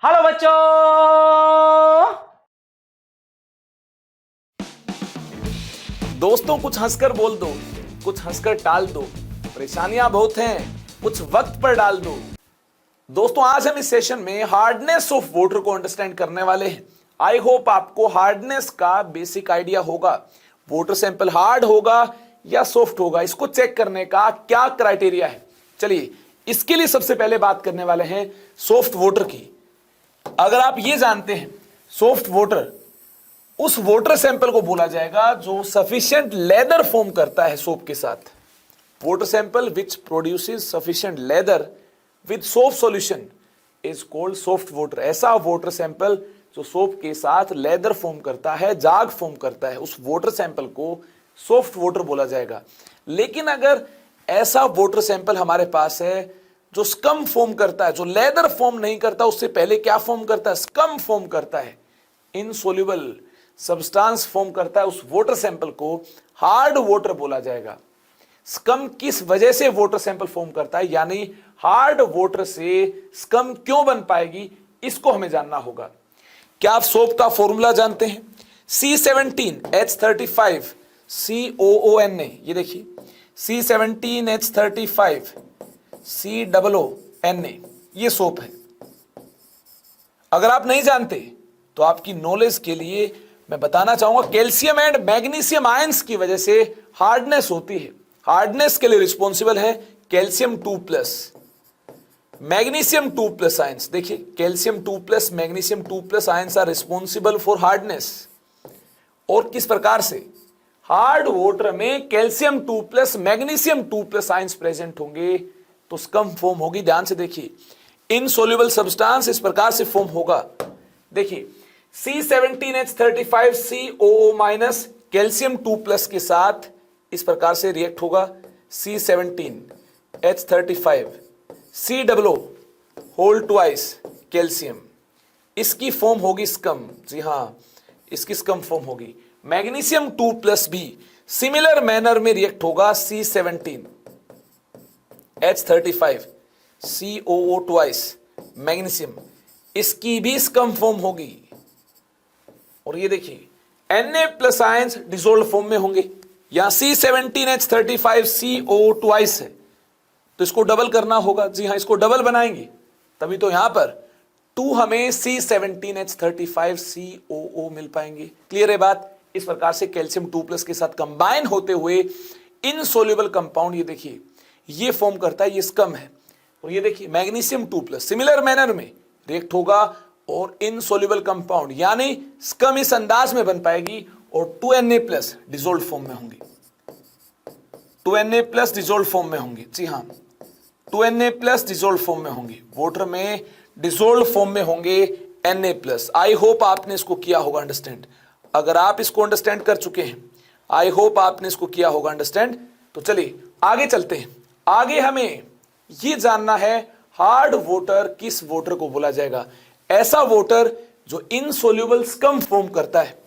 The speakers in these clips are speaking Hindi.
हेलो बच्चों। दोस्तों कुछ हंसकर बोल दो, कुछ हंसकर टाल दो, परेशानियां बहुत हैं, कुछ वक्त पर डाल दो। दोस्तों आज हम इस सेशन में हार्डनेस ऑफ वाटर को अंडरस्टैंड करने वाले हैं। आई होप आपको हार्डनेस का बेसिक आइडिया होगा। वाटर सैंपल हार्ड होगा या सॉफ्ट होगा, इसको चेक करने का क्या क्राइटेरिया है। चलिए इसके लिए सबसे पहले बात करने वाले हैं सॉफ्ट वाटर की। अगर आप ये जानते हैं सॉफ्ट वाटर उस वाटर सैंपल को बोला जाएगा जो सफिशिएंट लेदर फॉर्म करता है सोप के साथ। Water sample which produces sufficient lather with soap solution is called soft water. ऐसा वाटर सैंपल जो सोप के साथ लेदर फॉर्म करता है, जाग फॉर्म करता है, उस वाटर सैंपल को सॉफ्ट वाटर बोला जाएगा। लेकिन अगर ऐसा वाटर सैंपल हमारे पास है जो स्कम फॉर्म करता है, जो लेदर फॉर्म नहीं करता, उससे पहले क्या फॉर्म करता है, स्कम फॉर्म करता है, इनसोल्यूबल सब्सटेंस फॉर्म करता है, उस वाटर सैंपल को हार्ड वाटर बोला जाएगा। स्कम किस वजह से वाटर सैंपल फॉर्म करता है, यानी हार्ड वाटर से स्कम क्यों बन पाएगी, इसको हमें जानना होगा। क्या आप सोप का फॉर्मूला जानते हैं? C17H35 COONA। ये देखिए C17H35 COONA, ये सोप है। अगर आप नहीं जानते तो आपकी नॉलेज के लिए मैं बताना चाहूंगा, कैल्शियम एंड मैग्नीशियम आयंस की वजह से हार्डनेस होती है। हार्डनेस के लिए रिस्पॉन्सिबल है कैल्शियम 2+, मैग्नीशियम 2+ आयंस। देखिए calcium 2+, magnesium 2+ ions are responsible for hardness. और किस प्रकार से? हार्ड वाटर में कैल्शियम 2+, मैग्नीशियम 2+ आयंस प्रेजेंट होंगे तो स्कम फॉर्म होगी। ध्यान से देखिए, इनसोल्यूबल सब्सटेंस इस प्रकार से फॉर्म होगा। देखिए C17H35 COO- कैल्शियम 2+ के साथ इस प्रकार से रिएक्ट होगा। C17H35 COO whole twice calcium, इसकी फॉर्म होगी स्कम। जी हां, इसकी स्कम फॉर्म होगी। मैग्नीशियम 2+ भी सिमिलर मैनर में रिएक्ट होगा। C17H35 COO ट्वाइस मैग्नीशियम, इसकी भी स्कम फॉर्म होगी। और ये देखिए Na+ आयंस डिसोल्व फॉर्म में होंगे। यहां C17H35 COO ट्वाइस है तो इसको डबल करना होगा। जी हां, इसको डबल बनाएंगे तभी तो यहां पर 2 हमें C17H35 COO मिल पाएंगे। क्लियर है बात? इस प्रकार से कैल्शियम 2+ के साथ कंबाइन होते हुए इनसोल्यूबल कंपाउंड, ये देखिए ये फॉर्म करता है, ये स्कम है। और ये देखिए मैग्नीशियम 2+ सिमिलर मैनर में रिएक्ट होगा और इनसोल्यूबल कंपाउंड यानी स्कम इस अंदाज में बन पाएगी और 2Na+ डिसोल्व फॉर्म में होंगे। 2Na+ डिसोल्व फॉर्म में होंगे। जी हां, 2Na+ डिसोल्व फॉर्म में होंगे। वाटर में डिसोल्व फॉर्म में होंगे Na+। आई होप आपने इसको किया होगा अंडरस्टैंड। अगर आप इसको अंडरस्टैंड कर चुके हैं, आई होप आपने इसको किया होगा अंडरस्टैंड। तो चलिए आगे चलते हैं। आगे हमें यह जानना है हार्ड वाटर किस वाटर को बोला जाएगा। ऐसा वाटर जो इनसोल्यूबल स्कम फॉर्म करता है,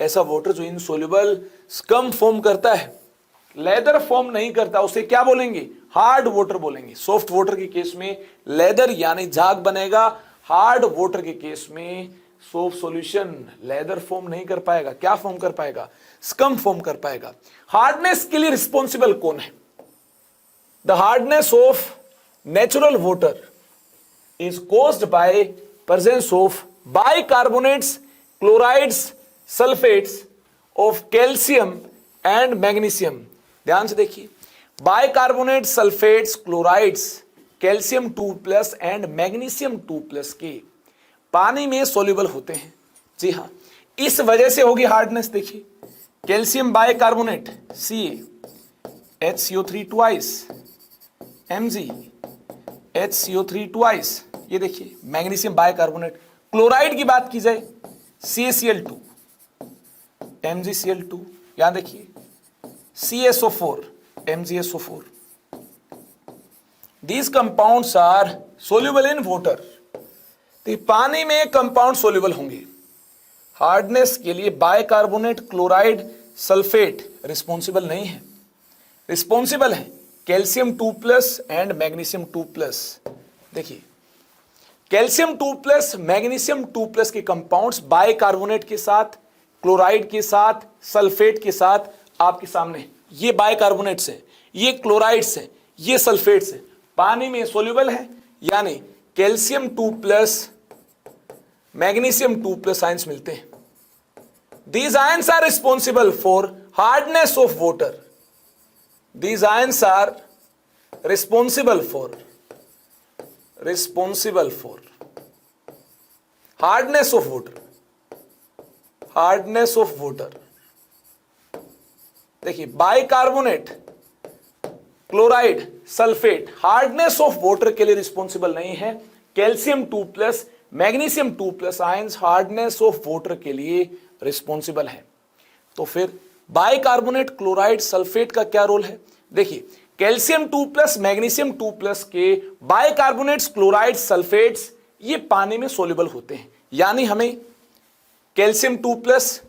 ऐसा वाटर जो इनसोल्यूबल स्कम फॉर्म करता है, लेदर फॉर्म नहीं करता, उसे क्या बोलेंगे? हार्ड वाटर बोलेंगे। सॉफ्ट वाटर के केस में लेदर यानी झाग बनेगा, हार्ड वाटर के केस में सोप सॉल्यूशन लेदर फॉर्म नहीं कर पाएगा। क्या फॉर्म कर पाएगा? स्कम फॉर्म कर पाएगा। हार्डनेस के लिए रिस्पॉन्सिबल कौन है? The hardness of natural water is caused by presence of bicarbonates, chlorides, sulfates of calcium and magnesium। ध्यान से देखिए, bicarbonate, sulphates, chlorides, calcium 2+ and magnesium 2+ के पानी में सोल्यूबल होते हैं। जी हां, इस वजह से होगी हार्डनेस। देखिए calcium bicarbonate CaHCO3 twice Mg HCO3 twice. ये देखिए मैग्नीशियम बाइकार्बोनेट। क्लोराइड की बात की जाए CaCl2 MgCl2। यहां देखिए CSO4 MgSO4। These compounds are soluble in water। तो पानी में कंपाउंड सोल्यूबल होंगे। हार्डनेस के लिए बाइकार्बोनेट, क्लोराइड, सल्फेट रिस्पॉन्सिबल नहीं है। रिस्पॉन्सिबल है कैल्शियम 2+ एंड मैग्नीशियम 2+। देखिए कैल्शियम 2 प्लस मैग्नीशियम 2 प्लस के कंपाउंड्स बाइकार्बोनेट के साथ, क्लोराइड के साथ, सल्फेट के साथ आपके सामने, ये बाइकार्बोनेट्स हैं, ये क्लोराइड्स हैं, ये सल्फेट्स हैं, पानी में सोल्यूबल है, यानी calcium 2 plus magnesium 2 plus ions मिलते हैं। These ions are responsible for hardness of water. These ions are responsible for hardness of water. Hardness of water. देखिए, bicarbonate, chloride, sulphate hardness of water के लिए रिस्पॉन्सिबल नहीं है। Calcium 2 plus magnesium 2 plus ions hardness of water के लिए रिस्पॉन्सिबल है। तो फिर बाइकार्बोनेट, क्लोराइड, सल्फेट का क्या रोल है? देखिए, कैल्शियम 2 प्लस मैग्नीशियम 2 प्लस के बाइकार्बोनेट्स, क्लोराइड, सल्फेट्स ये पानी में सोल्यूबल होते हैं, यानी हमें calcium 2 plus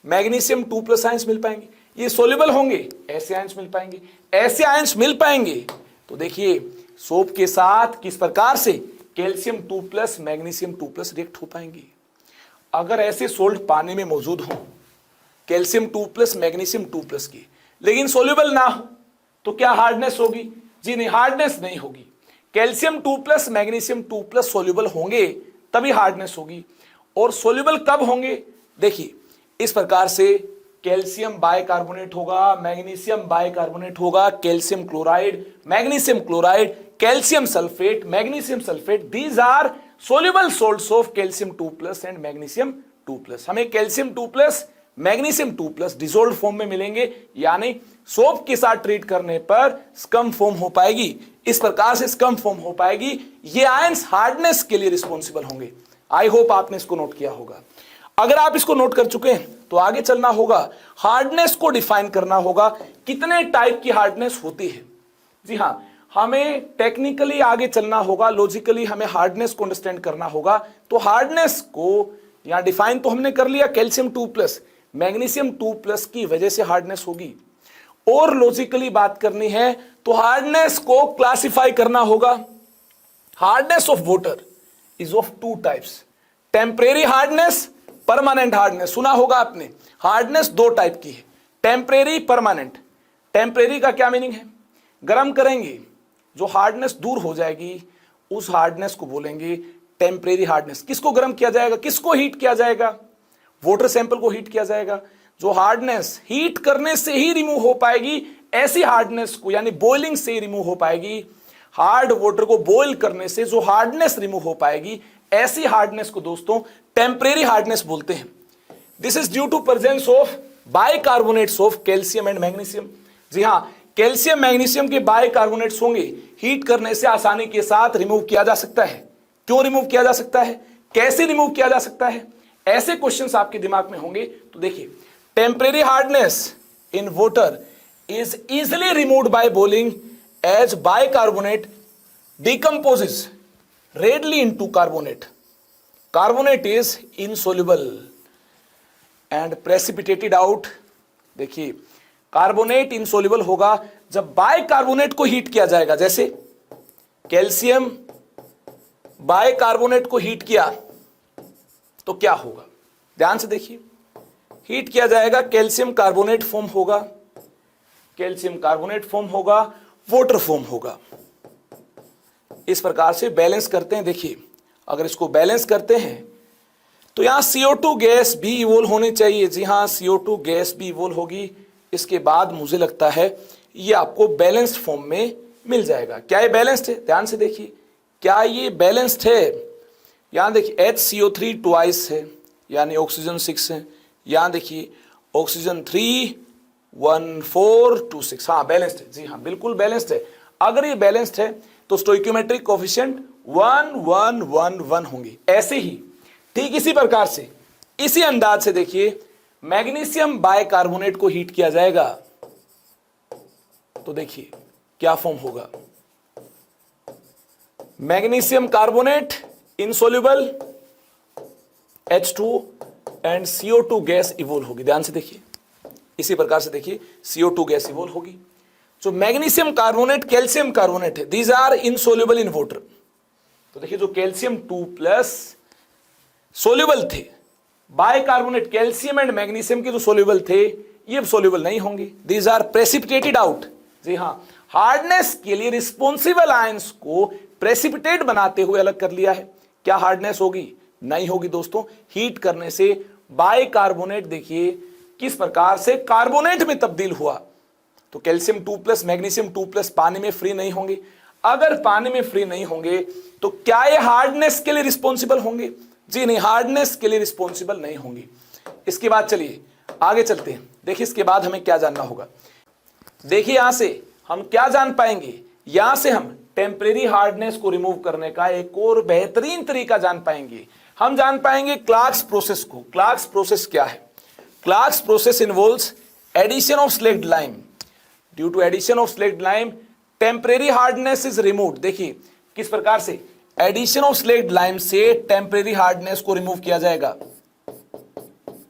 magnesium 2 plus ions मिल पाएंगे। ये सोल्यूबल होंगे, ऐसे आयंस मिल पाएंगे, ऐसे आयंस मिल पाएंगे। तो देखिए, सोप के साथ किस प्रकार से calcium 2 plus magnesium 2 plus react हो पाएंगे। अगर ऐसे सोल्ट पानी में मौजूद हो, कैल्शियम 2 प्लस मैग्नीशियम 2 प्लस की, लेकिन सोल्यूबल ना हो, तो क्या हार्डनेस होगी? जी नहीं, हार्डनेस नहीं होगी। Calcium 2 plus magnesium 2 plus soluble होंगे तभी हार्डनेस होगी। और सोल्यूबल कब होंगे? देखिए, इस प्रकार से कैल्शियम बाइकार्बोनेट होगा, मैग्नीशियम बाइकार्बोनेट होगा, calcium chloride, magnesium chloride, calcium sulphate, magnesium sulphate, these are soluble salts of calcium 2 plus and magnesium 2 plus. हमें calcium 2 plus magnesium 2 plus dissolved form में मिलेंगे, यानी सोप के साथ ट्रीट करने पर स्कम फॉर्म हो पाएगी। इस प्रकार से स्कम फॉर्म हो पाएगी। ये आयंस हार्डनेस के लिए रिस्पॉन्सिबल होंगे। आई होप आपने इसको नोट किया होगा। अगर आप इसको नोट कर चुके हैं तो आगे चलना होगा, हार्डनेस को डिफाइन करना होगा, कितने टाइप की हार्डनेस होती है। जी हां, हमें टेक्निकली आगे चलना होगा, लॉजिकली हमें हार्डनेस को अंडरस्टैंड करना होगा। तो हार्डनेस को यहां डिफाइन तो हमने कर लिया, कैल्शियम 2 प्लस मैग्नीशियम 2 प्लस की वजह से हार्डनेस होगी। और लॉजिकली बात करनी है तो हार्डनेस को क्लासिफाई करना होगा। Hardness of water is of 2 types, temporary hardness, permanent hardness. सुना होगा आपने, हार्डनेस 2 टाइप की है, टेम्परेरी, परमानेंट। टेम्परेरी का क्या मीनिंग है? गर्म करेंगे, जो हार्डनेस दूर हो जाएगी उस हार्डनेस को बोलेंगे टेम्परेरी हार्डनेस। किसको गर्म किया जाएगा, किसको हीट किया जाएगा? वाटर सैंपल को हीट किया जाएगा। जो हार्डनेस हीट करने से ही रिमूव हो पाएगी, ऐसी हार्डनेस को, यानी बॉइलिंग से ही रिमूव हो पाएगी। हार्ड वाटर को बॉइल करने से जो हार्डनेस रिमूव हो पाएगी, ऐसी हार्डनेस को दोस्तों टेम्परेरी हार्डनेस बोलते हैं। This is due to presence of bicarbonates of calcium and magnesium. जी हां, कैल्शियम मैग्नीशियम के बाइकार्बोनेट्स होंगे, हीट करने से आसानी के साथ रिमूव किया जा सकता है। क्यों रिमूव किया जा सकता है, कैसे रिमूव किया जा सकता है, ऐसे क्वेश्चंस आपके दिमाग में होंगे। तो देखिए, temporary hardness in water is easily removed by boiling as bicarbonate decomposes readily into carbonate. Carbonate is insoluble and precipitated out. देखिए, कार्बोनेट इनसोल्यूबल होगा जब बाइकार्बोनेट को हीट किया जाएगा। जैसे कैल्शियम बाइकार्बोनेट को हीट किया तो क्या होगा, ध्यान से देखिए। हीट किया जाएगा, कैल्शियम कार्बोनेट फॉर्म होगा, कैल्शियम कार्बोनेट फॉर्म होगा, वाटर फॉर्म होगा। इस प्रकार से बैलेंस करते हैं। देखिए, अगर इसको बैलेंस करते हैं तो यहां CO2 गैस भी इवोल्व होनी चाहिए। जी हां, CO2 गैस भी इवोल्व होगी। इसके बाद मुझे लगता है ये आपको बैलेंस्ड फॉर्म में मिल जाएगा। क्या ये बैलेंस्ड है? ध्यान से देखिए, क्या ये बैलेंस्ड है? यहां देखिए HCO3 ट्वाइस है, यानी ऑक्सीजन 6 है। यहां देखिए ऑक्सीजन 3 1 4 2 6। हाँ, बैलेंस्ड है। जी हाँ, बिल्कुल बैलेंस्ड है। अगर ये बैलेंस्ड है तो स्टोइकियोमेट्रिक कोएफिशिएंट 1 1 1 1 होंगे। ऐसे ही ठीक इसी प्रकार से, इसी अंदाज से देखिए, मैग्नीशियम बाइकार्बोनेट को हीट किया जाएगा तो देखिए क्या फॉर्म होगा। Magnesium carbonate insoluble, H2 and CO2 gas evolve होगी। ध्यान से देखिए, इसी प्रकार से देखिए CO2 गैस इवोल्व होगी। जो मैग्नीशियम कार्बोनेट कैल्शियम कार्बोनेट है, these are insoluble in water. तो देखिए जो कैल्शियम 2+ सोल्यूबल थे, बाइकार्बोनेट कैल्शियम एंड मैग्नीशियम के जो सोल्यूबल थे ये अब सोल्यूबल नहीं होंगे, दीज आर प्रेसिपिटेटेड आउट। जी हाँ, हार्डनेस के लिए रिस्पॉन्सिबल आयंस को प्रेसिपिटेट बनाते हुए अलग कर लिया है। क्या हार्डनेस होगी? नहीं होगी दोस्तों। हीट करने से बाइकार्बोनेट देखिए किस प्रकार से कार्बोनेट में तब्दील हुआ। तो कैल्शियम 2+ मैग्नीशियम 2+ पानी में फ्री नहीं होंगे। अगर पानी में फ्री नहीं होंगे तो क्या ये हार्डनेस के लिए रिस्पॉन्सिबल होंगे? जी नहीं, हार्डनेस के लिए रिस्पॉन्सिबल नहीं होंगे। इसके बाद चलिए आगे चलते हैं। देखिए इसके बाद हमें क्या जानना होगा। देखिए यहां से हम क्या जान पाएंगे, यहां से हम टेम्परेरी हार्डनेस को रिमूव करने का एक और बेहतरीन तरीका जान पाएंगे। हम जान पाएंगे क्लार्क्स प्रोसेस को। क्लार्क्स प्रोसेस क्या है? Clark's process involves addition of slaked lime. Due to addition of slaked lime temporary hardness is removed. देखिए किस प्रकार से एडिशन ऑफ स्लेक्ड लाइम से टेम्परेरी हार्डनेस को रिमूव किया जाएगा।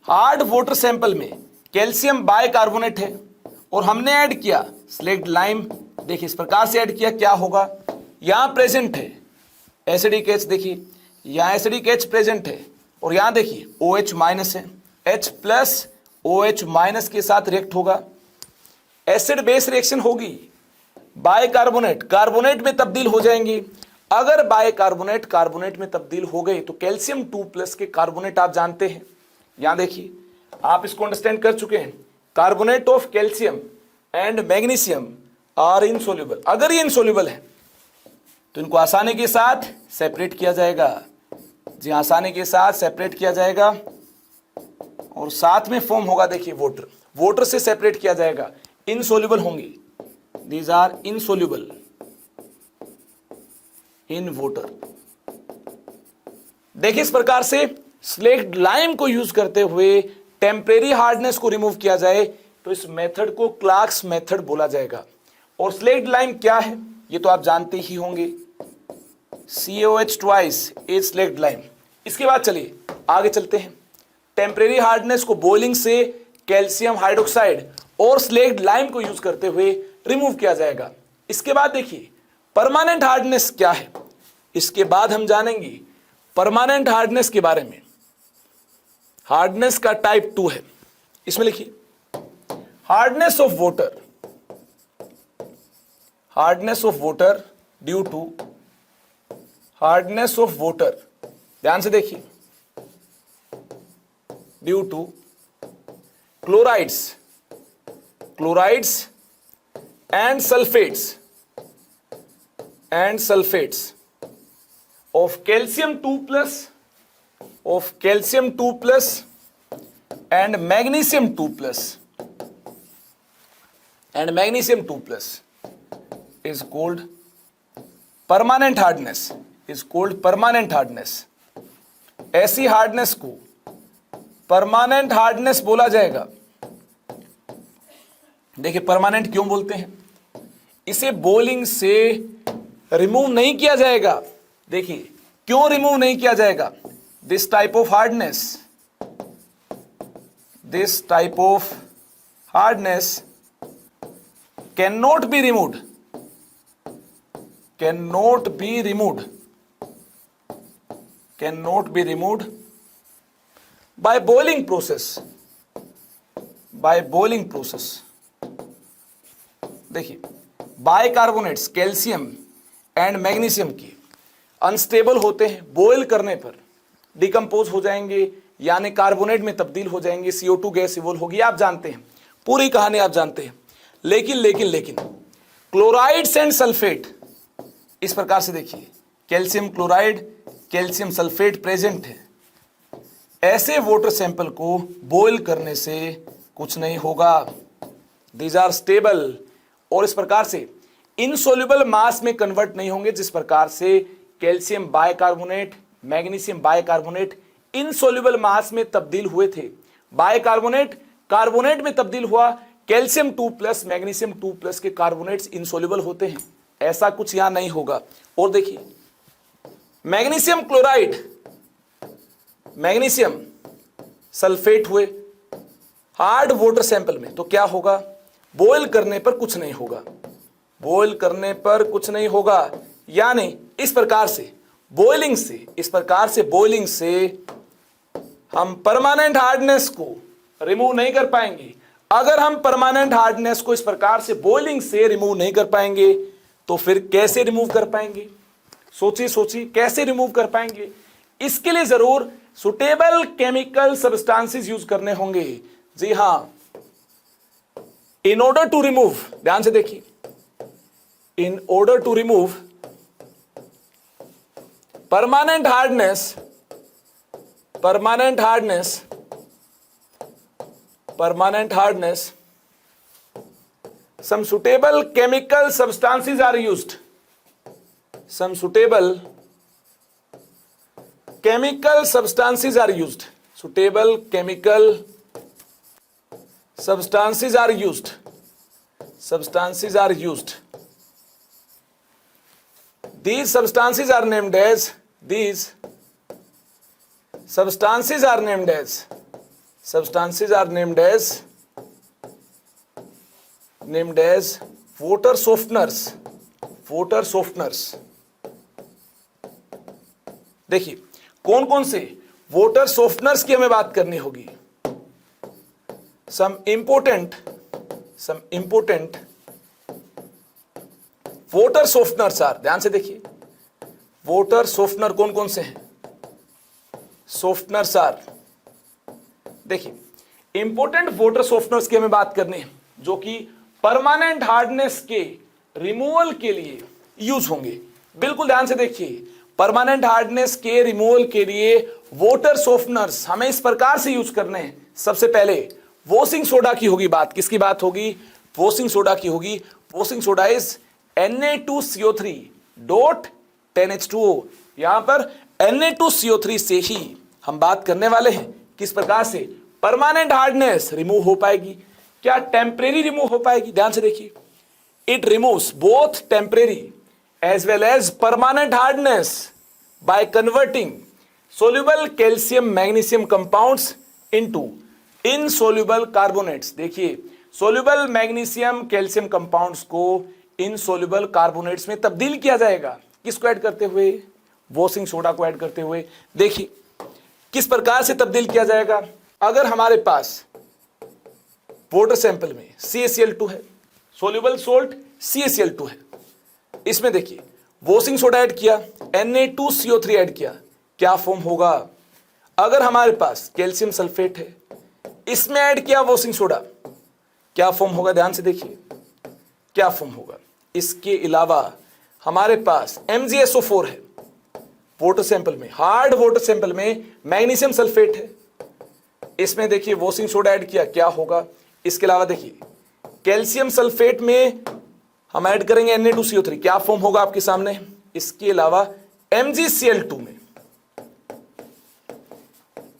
हार्ड वाटर सैंपल में कैल्शियम बाइकार्बोनेट है और हमने ऐड किया स्लेक्ड लाइम। देखिए इस प्रकार से ऐड किया, क्या होगा? यहां प्रेजेंट है एसिडिक H, देखिए यहां एसिडिक H प्रेजेंट है और यहां देखिए OH- है, H+ OH- के साथ रिएक्ट होगा, एसिड बेस रिएक्शन होगी, बाइकार्बोनेट कार्बोनेट में तब्दील हो जाएंगे। अगर बाइकार्बोनेट कार्बोनेट में तब्दील हो गए तो कैल्शियम 2+ के कार्बोनेट आप जानते हैं। यहां देखिए आप इसको अंडरस्टैंड कर चुके हैं। Carbonate of calcium and magnesium are insoluble. अगर ये इनसोल्यूबल है तो इनको आसानी के साथ सेपरेट किया जाएगा। जी आसानी के साथ सेपरेट किया जाएगा और साथ में फॉर्म होगा देखिए वाटर। वाटर से सेपरेट किया जाएगा, इनसोल्यूबल होंगे। These are insoluble in water. देखिए इस प्रकार से स्लेक्ड लाइम को यूज करते हुए टेम्परेरी हार्डनेस को रिमूव किया जाए तो इस मेथड को क्लार्क्स मेथड बोला जाएगा। और स्लेक्ड लाइम क्या है ये तो आप जानते ही होंगे, COH इज स्लेक्ड लाइम। इसके बाद चलिए आगे चलते हैं। टेम्परेरी हार्डनेस को बॉइलिंग से कैल्शियम हाइड्रोक्साइड और स्लेक्ड लाइम को यूज करते हुए रिमूव किया जाएगा। इसके बाद देखिए परमानेंट हार्डनेस क्या है, इसके बाद हम जानेंगे परमानेंट हार्डनेस के बारे में। हार्डनेस का टाइप 2 है, इसमें लिखिए hardness of water. Hardness of water due to hardness of water, ध्यान से देखिए, due to chlorides and sulphates of calcium 2+ and magnesium 2+ is called permanent hardness। ऐसी हार्डनेस को परमानेंट हार्डनेस बोला जाएगा। देखिए परमानेंट क्यों बोलते हैं? इसे बॉइलिंग से रिमूव नहीं किया जाएगा। देखिए क्यों रिमूव नहीं किया जाएगा? This type of hardness can not be removed by boiling process. देखिए बाइकार्बोनेट्स कैल्शियम एंड मैग्नीशियम की अनस्टेबल होते हैं, बॉयल करने पर डिकम्पोज हो जाएंगे, यानी कार्बोनेट में तब्दील हो जाएंगे, CO2 गैस इवॉल्व होगी। आप जानते हैं, पूरी कहानी आप जानते हैं। लेकिन क्लोराइड्स एंड सल्फेट इस प्रकार से देखिए, calcium chloride calcium sulphate present है। ऐसे वाटर सैंपल को बॉयल करने से कुछ नहीं होगा, दीज आर स्टेबल, और इस प्रकार से इनसोल्यूबल मास में कन्वर्ट नहीं होंगे। जिस प्रकार से calcium bicarbonate magnesium bicarbonate insoluble mass में तब्दील हुए थे, बाइकार्बोनेट कार्बोनेट में तब्दील हुआ, कैल्शियम 2+ मैग्नीशियम 2+ के कार्बोनेट्स इनसोल्यूबल होते हैं, ऐसा कुछ यहां नहीं होगा। और देखिए मैग्नीशियम क्लोराइड मैग्नीशियम सल्फेट हुए हार्ड वाटर सैंपल में, तो क्या होगा? बॉयल करने पर कुछ नहीं होगा, यानी इस प्रकार से बॉइलिंग से, इस प्रकार से बॉइलिंग से हम परमानेंट हार्डनेस को रिमूव नहीं कर पाएंगे। अगर हम परमानेंट हार्डनेस को इस प्रकार से बॉइलिंग से रिमूव नहीं कर पाएंगे तो फिर कैसे रिमूव कर पाएंगे? सोचिए सोचिए, कैसे रिमूव कर पाएंगे? इसके लिए जरूर सुटेबल केमिकल सब्सटेंसेस यूज करने होंगे। जी हां, इन ऑर्डर टू रिमूव, ध्यान से देखिए, in order to remove permanent hardness, permanent hardness, some suitable chemical substances are used. Some suitable chemical substances are used. Suitable chemical substances are used. Substances are used. These substances are named as, these substances are named as, substances are named as water softeners. Water softeners. देखिए कौन कौन से वाटर सॉफ्टनर्स की हमें बात करनी होगी। some important water softeners are, ध्यान से देखिए, वाटर सॉफ्टनर कौन कौन से हैं? सॉफ्टनर्स आर, देखिए इंपोर्टेंट वाटर सॉफ्टनर्स की हमें बात करनी है जो कि परमानेंट हार्डनेस के रिमूवल के लिए यूज होंगे। बिल्कुल ध्यान से देखिए, परमानेंट हार्डनेस के रिमूवल के लिए वाटर सॉफ्टनर्स हमें इस प्रकार से यूज करने हैं। सबसे पहले वॉशिंग सोडा की होगी बात। किसकी बात होगी? वॉशिंग सोडा की होगी। Washing soda is Na2CO3 dot 10H2O। यहां पर Na2CO3 से ही हम बात करने वाले हैं किस प्रकार से परमानेंट हार्डनेस रिमूव हो पाएगी। क्या टेम्परेरी रिमूव हो पाएगी? ध्यान से देखिए, it removes both temporary as well as permanent hardness by converting soluble calcium magnesium compounds into insoluble carbonates. देखिए सोल्यूबल मैग्नीशियम कैल्शियम कंपाउंड्स को इनसोल्यूबल कार्बोनेट्स में तब्दील किया जाएगा। किसको ऐड करते हुए? वॉशिंग सोडा को ऐड करते हुए। देखिए किस प्रकार से तब्दील किया जाएगा। अगर हमारे पास वाटर सैंपल में CaCl2 है, सोल्यूबल सोल्ट CaCl2 है, इसमें देखिए वॉशिंग सोडा ऐड किया, Na2CO3 ऐड किया, क्या फॉर्म होगा? अगर हमारे पास कैल्शियम सल्फेट है, इसमें ऐड किया वॉशिंग सोडा, क्या फॉर्म होगा? ध्यान से देखिए क्या फॉर्म होगा। इसके अलावा हमारे पास MgSO4 है वाटर सैंपल में, हार्ड वाटर सैंपल में मैग्नीशियम सल्फेट है, इसमें देखिए वॉशिंग सोडा ऐड किया, क्या होगा? इसके अलावा देखिए कैल्शियम सल्फेट में हम ऐड करेंगे Na2CO3, क्या फॉर्म होगा आपके सामने? इसके अलावा MgCl2 में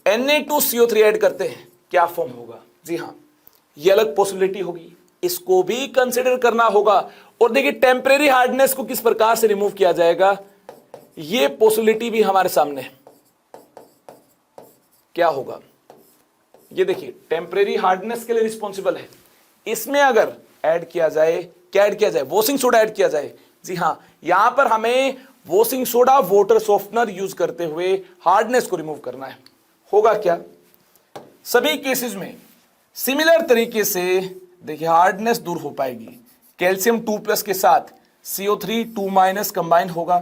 Na2CO3 ऐड करते हैं, क्या फॉर्म होगा? जी हां, ये अलग पॉसिबिलिटी होगी, इसको भी कंसिडर करना होगा। और देखिए टेम्परेरी हार्डनेस को किस प्रकार से रिमूव किया जाएगा, ये पॉसिबिलिटी भी हमारे सामने है। क्या होगा? ये देखिए टेम्परेरी हार्डनेस के लिए रिस्पॉन्सिबल है, इसमें अगर ऐड किया जाए, क्या ऐड किया जाए? वॉशिंग सोडा ऐड किया जाए। जी हां, यहां पर हमें washing soda water softener use करते हुए हार्डनेस को रिमूव करना है। होगा क्या? सभी केसेस में सिमिलर तरीके से देखिए हार्डनेस दूर हो पाएगी। कैल्शियम 2+ के साथ CO3 2- कंबाइन होगा,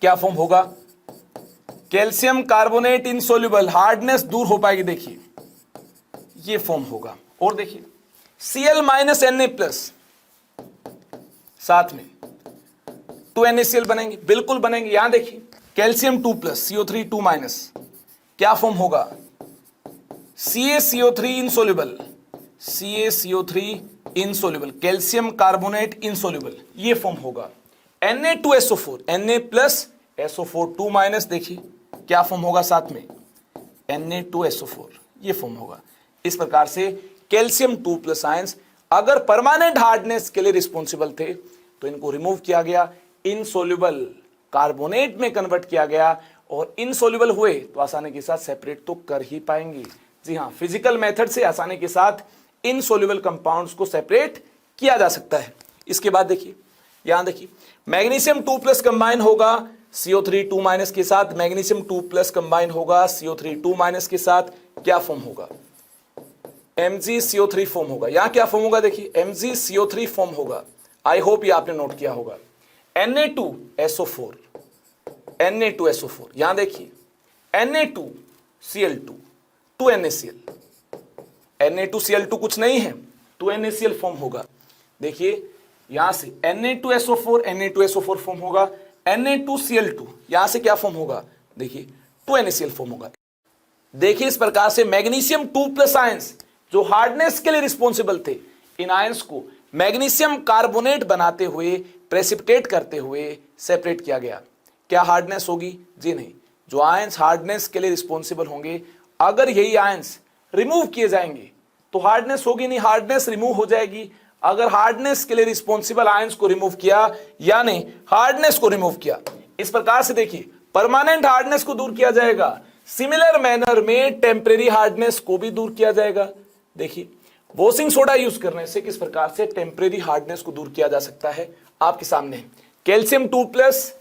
क्या फॉर्म होगा? कैल्शियम कार्बोनेट इनसोल्यूबल, हार्डनेस दूर हो पाएगी, देखिए ये फॉर्म होगा। और देखिए Cl- Na+ साथ में 2NaCl बनेंगे, बिल्कुल बनेंगे। यहां देखिए कैल्शियम 2+ CO3 2-, क्या फॉर्म होगा? CaCO3 insoluble, CaCO3 insoluble, calcium carbonate insoluble, ये फॉर्म होगा। Na2SO4, Na+SO4 2-, देखिए क्या फॉर्म होगा साथ में? Na2SO4, ये फॉर्म होगा। इस प्रकार से कैल्शियम 2+ आयंस अगर परमानेंट हार्डनेस के लिए रिस्पॉन्सिबल थे तो इनको रिमूव किया गया, इनसोल्यूबल कार्बोनेट में कन्वर्ट किया गया, और इनसोल्यूबल हुए तो आसानी के साथ सेपरेट तो कर ही पाएंगे। जी हां, फिजिकल मेथड से आसानी के साथ इनसोल्यूबल कंपाउंड्स को सेपरेट किया जा सकता है। इसके बाद देखिए यहां देखिए मैग्नीशियम 2+ कंबाइन होगा CO3 2 माइनस के साथ मैग्नीशियम 2 प्लस कंबाइन होगा, CO3 2 माइनस के साथ क्या फॉर्म होगा, MgCO3 फॉर्म होगा। यहां क्या फॉर्म होगा, देखिए MgCO3 फॉर्म होगा। आई होप ये आपने नोट किया होगा। Na2SO4, Na2SO4, यहां देखिए Na2Cl2, 2NaCl, Na2Cl2 कुछ नहीं है, 2NaCl फॉर्म होगा। देखिए यहां से Na2SO4, Na2SO4 फॉर्म होगा, Na2Cl2 यहां से क्या फॉर्म होगा, देखिए 2NaCl फॉर्म होगा। देखिए इस प्रकार से मैग्नीशियम 2 प्लस आयंस जो हार्डनेस के लिए रिस्पॉन्सिबल थे, इन आयंस को मैग्नीशियम कार्बोनेट बनाते हुए, प्रेसिपिटेट करते हुए सेपरेट किया गया। क्या हार्डनेस होगी, जी नहीं। जो आयंस हार्डनेस के लिए रिस्पॉन्सिबल होंगे, अगर यही आयंस रिमूव किए जाएंगे तो हार्डनेस होगी नहीं, हार्डनेस रिमूव हो जाएगी। अगर हार्डनेस के लिए रिस्पॉन्सिबल आयंस को रिमूव किया, यानी हार्डनेस को रिमूव किया, इस प्रकार से देखिए परमानेंट हार्डनेस को दूर किया जाएगा, सिमिलर मैनर में टेम्परेरी हार्डनेस को भी दूर किया जाएगा। देखिए वॉशिंग सोडा यूज करने से किस प्रकार से टेम्परेरी हार्डनेस को दूर किया जा सकता है, आपके सामने कैल्शियम 2 प्लस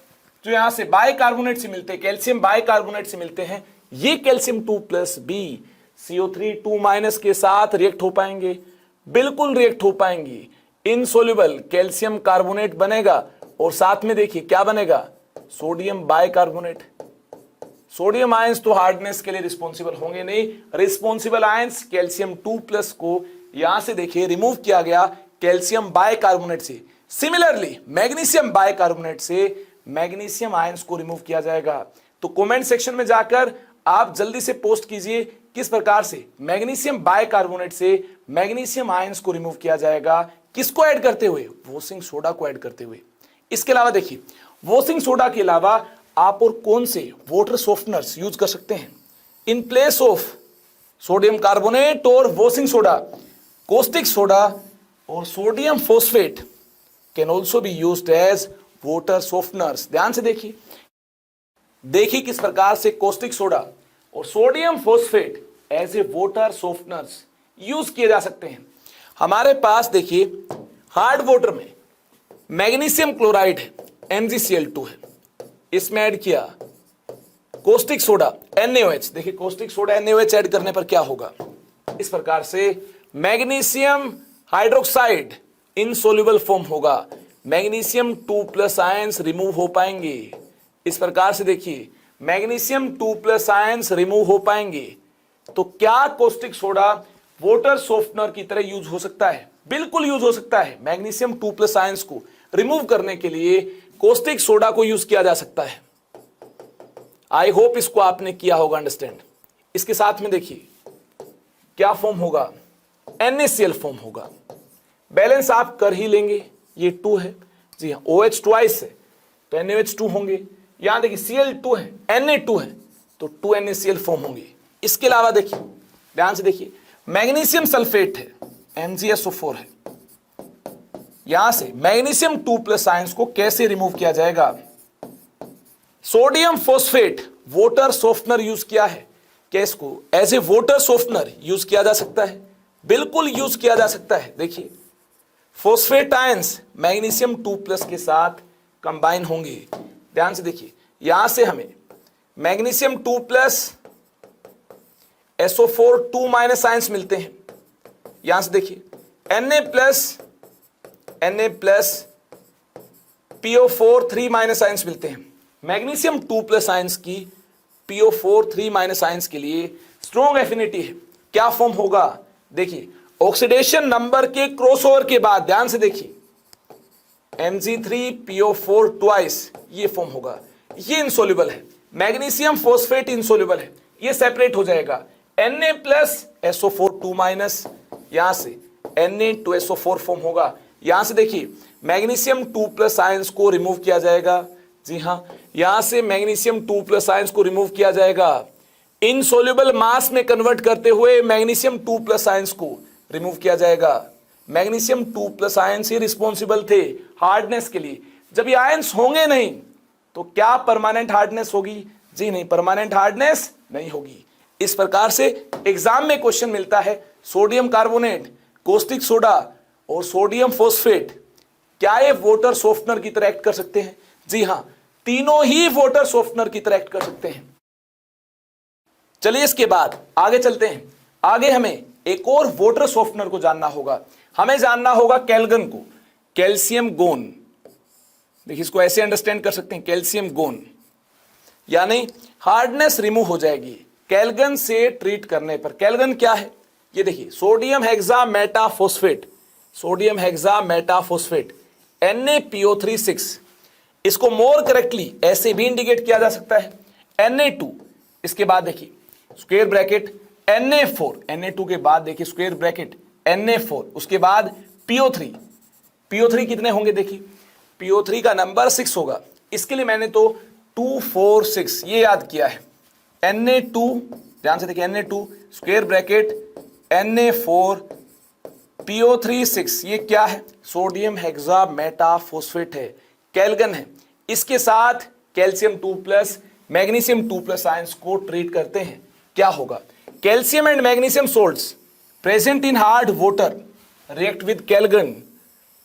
जो यहां से बाइकार्बोनेट से मिलते हैं, कैल्शियम बाइकार्बोनेट से मिलते हैं, ये calcium 2 plus B CO3 2 minus के साथ रिएक्ट हो पाएंगे, बिल्कुल रिएक्ट हो पाएंगे। इनसोल्यूबल कैल्शियम कार्बोनेट बनेगा और साथ में देखिए क्या बनेगा, सोडियम बाइकार्बोनेट। सोडियम आयंस तो हार्डनेस के लिए रिस्पॉन्सिबल होंगे नहीं, रिस्पॉन्सिबल आयंस कैल्शियम 2 प्लस को यहां से देखिए रिमूव किया गया कैल्शियम बाइकार्बोनेट से। सिमिलरली मैग्नीशियम बाइकार्बोनेट से मैग्नीशियम आयंस को रिमूव किया जाएगा। तो कमेंट सेक्शन में जाकर आप जल्दी से पोस्ट कीजिए किस प्रकार से मैग्नीशियम बाइकार्बोनेट से मैग्नीशियम आयंस को रिमूव किया जाएगा, किसको ऐड करते हुए, वॉशिंग सोडा को ऐड करते हुए। इसके अलावा देखिए वॉशिंग सोडा के अलावा आप और कौन से वाटर सॉफ्टनर्स यूज कर सकते हैं in place of sodium carbonate और वॉशिंग सोडा, कोस्टिक सोडा और sodium phosphate can also be used as water softeners. ध्यान से देखिए, देखिए किस प्रकार से कोस्टिक सोडा और sodium phosphate as a water softeners use किए जा सकते हैं। हमारे पास देखिए हार्ड वाटर में मैग्नीशियम क्लोराइड है, MgCl2 है, इसमें ऐड किया कोस्टिक सोडा NaOH। देखिए कोस्टिक सोडा NaOH ऐड करने पर क्या होगा, इस प्रकार से मैग्नीशियम हाइड्रोक्साइड इनसोल्यूबल फॉर्म होगा, मैग्नीशियम 2 प्लस आयंस रिमूव हो पाएंगे। इस प्रकार से देखिए मैग्नीशियम 2 प्लस आयंस रिमूव हो पाएंगे। तो क्या कोस्टिक सोडा वाटर सॉफ्टनर की तरह यूज हो सकता है, बिल्कुल यूज हो सकता है। मैग्नीशियम 2 प्लस आयंस को रिमूव करने के लिए कोस्टिक सोडा को यूज किया जा सकता है। आई होप इसको आपने किया होगा अंडरस्टैंड। इसके साथ में देखिए क्या फॉर्म होगा, NaCl फॉर्म होगा। बैलेंस आप कर ही लेंगे, ये 2 है, जी हाँ OH ट्वाइस है तो NaOH2 होंगे। यहां देखिए Cl2 है, Na2 है तो 2 NaCl फॉर्म होंगे। इसके अलावा देखिए ध्यान से देखिए मैग्नीशियम सल्फेट है, MgSO4 है। यहां से मैग्नीशियम 2 प्लस आयंस को कैसे रिमूव किया जाएगा, sodium phosphate water softener use किया है। क्या इसको as a water softener use किया जा सकता है, बिल्कुल यूज किया जा सकता है। देखिए फॉस्फेट आयंस मैग्नीशियम 2 प्लस के साथ कंबाइन होंगे। ध्यान से देखिए यहां से हमें magnesium 2 plus SO4 2 minus ions मिलते हैं। यहां से देखिए Na plus PO4 3 minus ions मिलते हैं। मैग्नीशियम 2 प्लस आयंस की PO4 3 माइनस आयंस के लिए स्ट्रॉन्ग एफिनिटी है। क्या फॉर्म होगा, देखिए ऑक्सीडेशन नंबर के क्रॉसओवर के बाद ध्यान से देखिए Mg3PO4 ट्वाइस ये फॉर्म होगा। ये इनसोल्यूबल है, मैग्नीशियम फॉस्फेट इनसोल्यूबल है, ये सेपरेट हो जाएगा। Na प्लस SO4 2 माइनस, यहां से Na2SO4 फॉर्म होगा। यहां से देखिए मैग्नीशियम 2 प्लस आयंस को रिमूव किया जाएगा। जी हां यहां से मैग्नीशियम 2 प्लस आयंस को रिमूव किया जाएगा। इनसोल्यूबल मास में कन्वर्ट करते हुए मैग्नीशियम 2 प्लस आयंस को रिमूव किया जाएगा। मैग्नीशियम 2 प्लस आयंस ही रिस्पॉन्सिबल थे हार्डनेस के लिए। जब ये आयंस होंगे नहीं तो क्या परमानेंट हार्डनेस होगी, जी नहीं, परमानेंट हार्डनेस नहीं होगी। इस प्रकार से एग्जाम में क्वेश्चन मिलता है सोडियम कार्बोनेट, कोस्टिक सोडा और सोडियम फॉस्फेट क्या ये वाटर सॉफ्टनर की तरह एक्ट कर सकते हैं। जी हां, तीनों ही वाटर सॉफ्टनर की तरह एक्ट कर सकते हैं। चलिए इसके बाद आगे चलते हैं। आगे हमें एक और वाटर सॉफ्टनर को जानना होगा। हमें जानना होगा कैल्गन को, कैल्शियम गोन। देखिए इसको ऐसे अंडरस्टैंड कर सकते हैं, कैल्शियम गोन, यानी हार्डनेस रिमूव हो जाएगी कैल्गन से ट्रीट करने पर। कैल्गन क्या है ये देखिए, sodium hexametaphosphate, sodium hexametaphosphate NaPO3 इसको मोर करेक्टली ऐसे भी इंडिकेट किया जा सकता है Na2। इसके बाद देखिए स्क्वायर ब्रैकेट Na4, Na2 के बाद देखिए स्क्वायर ब्रैकेट Na4, उसके बाद PO3। PO3 कितने होंगे देखिए, PO3 का नंबर 6 होगा। इसके लिए मैंने तो 2 4 6 ये याद किया है। Na2, ध्यान से देखिए, Na2 square bracket Na4 PO3 6, ये क्या है, सोडियम हेक्सामेटाफॉस्फेट है, कैल्गन है। इसके साथ कैल्शियम 2+ मैग्नीशियम 2+ आयंस को ट्रीट करते हैं। क्या होगा, calcium and magnesium salts present in hard water react with कैल्गन